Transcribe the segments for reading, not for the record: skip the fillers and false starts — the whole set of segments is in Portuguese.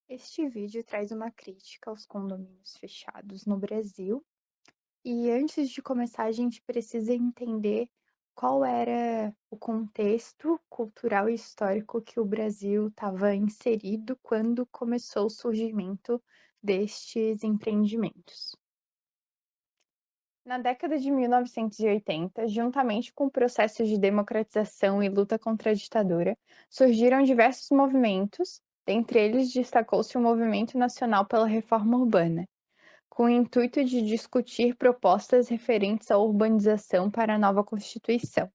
Este vídeo traz uma crítica aos condomínios fechados no Brasil. E antes de começar, a gente precisa entender qual era o contexto cultural e histórico que o Brasil estava inserido quando começou o surgimento destes empreendimentos. Na década de 1980, juntamente com o processo de democratização e luta contra a ditadura, surgiram diversos movimentos. Dentre eles, destacou-se o Movimento Nacional pela Reforma Urbana, com o intuito de discutir propostas referentes à urbanização para a nova Constituição.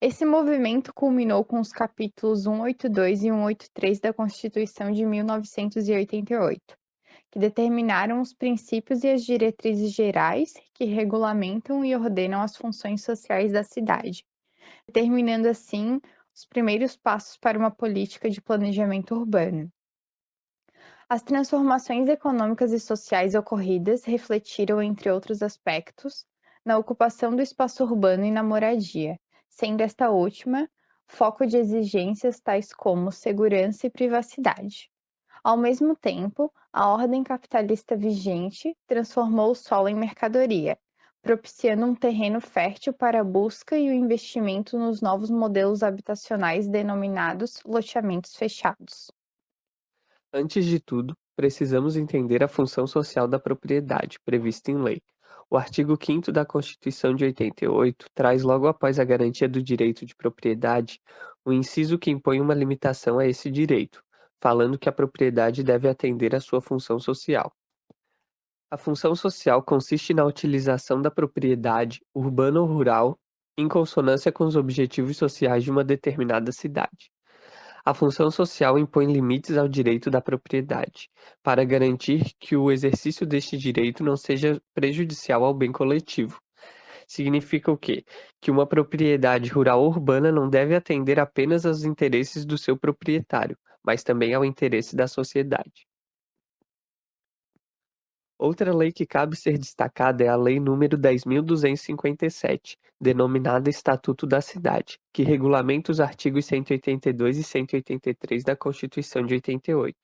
Esse movimento culminou com os capítulos 182 e 183 da Constituição de 1988, que determinaram os princípios e as diretrizes gerais que regulamentam e ordenam as funções sociais da cidade, determinando assim os primeiros passos para uma política de planejamento urbano. As transformações econômicas e sociais ocorridas refletiram, entre outros aspectos, na ocupação do espaço urbano e na moradia, sendo esta última foco de exigências tais como segurança e privacidade. Ao mesmo tempo, a ordem capitalista vigente transformou o solo em mercadoria, propiciando um terreno fértil para a busca e o investimento nos novos modelos habitacionais denominados loteamentos fechados. Antes de tudo, precisamos entender a função social da propriedade, prevista em lei. O artigo 5º da Constituição de 88 traz logo após a garantia do direito de propriedade o inciso que impõe uma limitação a esse direito, falando que a propriedade deve atender à sua função social. A função social consiste na utilização da propriedade, urbana ou rural, em consonância com os objetivos sociais de uma determinada cidade. A função social impõe limites ao direito da propriedade, para garantir que o exercício deste direito não seja prejudicial ao bem coletivo. Significa o quê? Que uma propriedade rural ou urbana não deve atender apenas aos interesses do seu proprietário, mas também ao interesse da sociedade. Outra lei que cabe ser destacada é a Lei nº 10.257, denominada Estatuto da Cidade, que regulamenta os artigos 182 e 183 da Constituição de 88.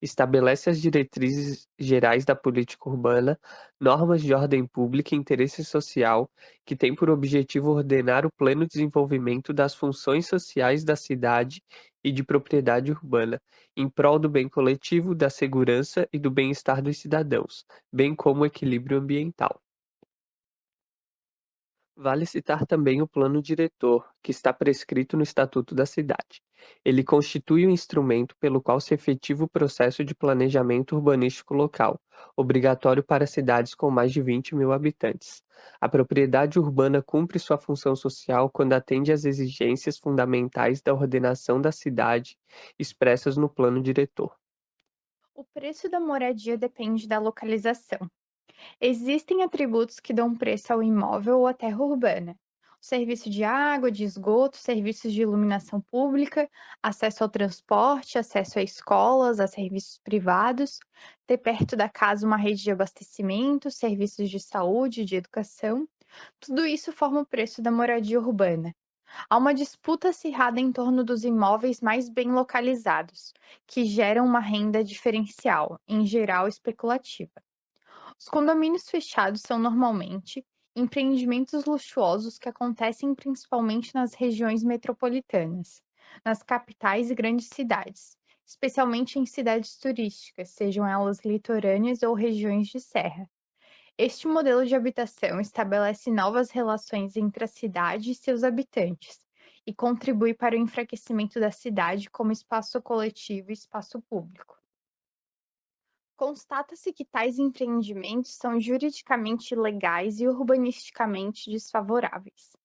Estabelece as diretrizes gerais da política urbana, normas de ordem pública e interesse social, que têm por objetivo ordenar o pleno desenvolvimento das funções sociais da cidade e de propriedade urbana, em prol do bem coletivo, da segurança e do bem-estar dos cidadãos, bem como o equilíbrio ambiental. Vale citar também o plano diretor, que está prescrito no Estatuto da Cidade. Ele constitui o instrumento pelo qual se efetiva o processo de planejamento urbanístico local, obrigatório para cidades com mais de 20 mil habitantes. A propriedade urbana cumpre sua função social quando atende às exigências fundamentais da ordenação da cidade expressas no plano diretor. O preço da moradia depende da localização. Existem atributos que dão preço ao imóvel ou à terra urbana. O serviço de água, de esgoto, serviços de iluminação pública, acesso ao transporte, acesso a escolas, a serviços privados, ter perto da casa uma rede de abastecimento, serviços de saúde, de educação. Tudo isso forma o preço da moradia urbana. Há uma disputa acirrada em torno dos imóveis mais bem localizados, que geram uma renda diferencial, em geral especulativa. Os condomínios fechados são normalmente empreendimentos luxuosos que acontecem principalmente nas regiões metropolitanas, nas capitais e grandes cidades, especialmente em cidades turísticas, sejam elas litorâneas ou regiões de serra. Este modelo de habitação estabelece novas relações entre a cidade e seus habitantes e contribui para o enfraquecimento da cidade como espaço coletivo e espaço público. Constata-se que tais empreendimentos são juridicamente ilegais e urbanisticamente desfavoráveis.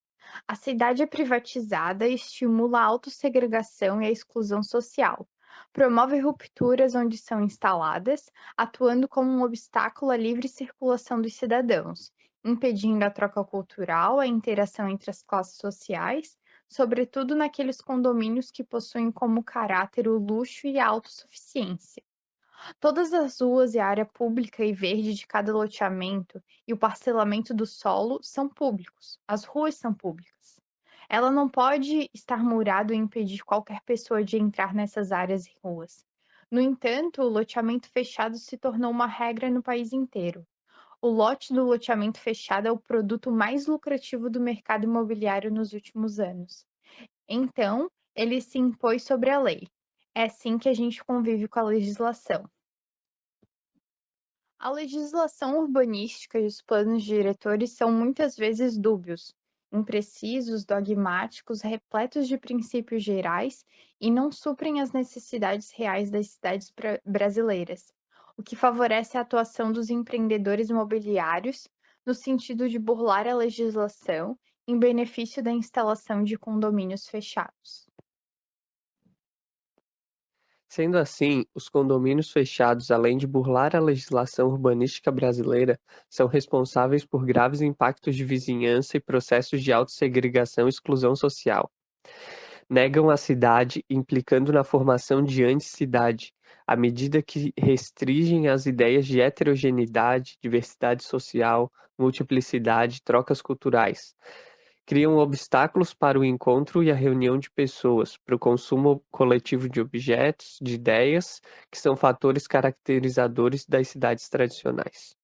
A cidade é privatizada e estimula a autossegregação e a exclusão social. Promove rupturas onde são instaladas, atuando como um obstáculo à livre circulação dos cidadãos, impedindo a troca cultural, a interação entre as classes sociais, sobretudo naqueles condomínios que possuem como caráter o luxo e a autossuficiência. Todas as ruas e a área pública e verde de cada loteamento e o parcelamento do solo são públicos. As ruas são públicas. Ela não pode estar murada e impedir qualquer pessoa de entrar nessas áreas e ruas. No entanto, o loteamento fechado se tornou uma regra no país inteiro. O lote do loteamento fechado é o produto mais lucrativo do mercado imobiliário nos últimos anos. Então, ele se impôs sobre a lei. É assim que a gente convive com a legislação. A legislação urbanística e os planos diretores são muitas vezes dúbios, imprecisos, dogmáticos, repletos de princípios gerais e não suprem as necessidades reais das cidades brasileiras, o que favorece a atuação dos empreendedores imobiliários no sentido de burlar a legislação em benefício da instalação de condomínios fechados. Sendo assim, os condomínios fechados, além de burlar a legislação urbanística brasileira, são responsáveis por graves impactos de vizinhança e processos de autossegregação e exclusão social. Negam a cidade, implicando na formação de anticidade, à medida que restringem as ideias de heterogeneidade, diversidade social, multiplicidade, trocas culturais. Criam obstáculos para o encontro e a reunião de pessoas, para o consumo coletivo de objetos, de ideias, que são fatores caracterizadores das cidades tradicionais.